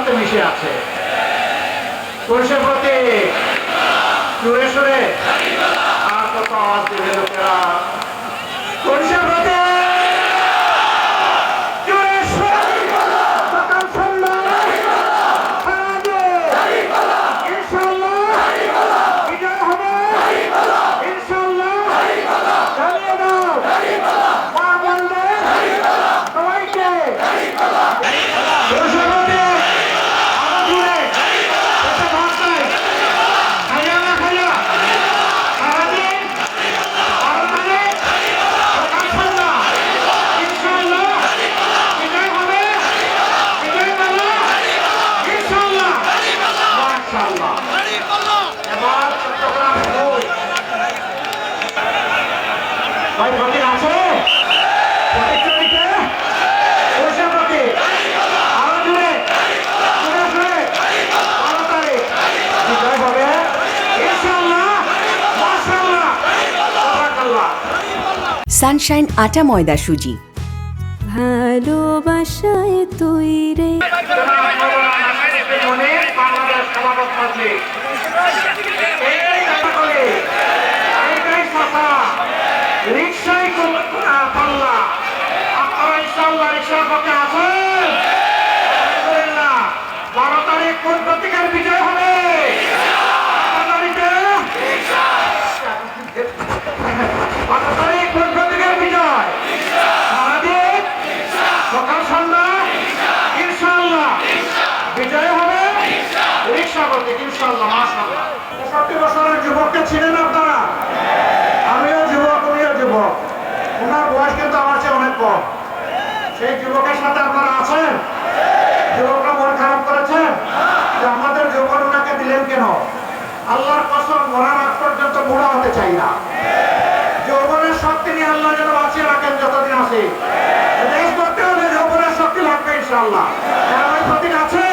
সাথে মিশে আছে। পুরুষের প্রতি সুরে সুরে আর কত আওয়াজ দিবে লোকেরা। পুরুষের প্রতি সানশাইন আটা ময়দা সুজি। ভালোবাসায় তৈরি রিক্সায় পাল্লা আপনারা ইনশাআল্লাহ রিক্সার পক্ষে আছেন। 12 তারিখ কোন প্রতীকের বিজয় হবে? 12 তারিখ কোন প্রতীকের বিজয়? সারাদিন সকাল সন্ধ্যা ইনশাআল্লাহ বিজয় হবে রিক্সা প্রতীক ইনশাআল্লাহ। মাশাআল্লাহ 65 বছরের যুবককে ছিলেন আপনারা? আমিও যুবক, উনিও যুবক। ওনার বয়স কিন্তু আমার চেয়ে অনেক কম। সেই যুবকের সাথে আপনারা আছেন? যুবকরা মন খারাপ করেছেন যে আমাদের যৌবন ওনাকে দিলেন কেন? আল্লাহর কসম, মরার আগ পর্যন্ত বুড়া হতে চাই না। যৌবনের শক্তি নিয়ে আল্লাহ যেন বাঁচিয়ে রাখেন যতদিন আছে। দেশ করতে হলে যৌবনের শক্তি লাগবে ইনশাআল্লাহ। প্রতীক আছে।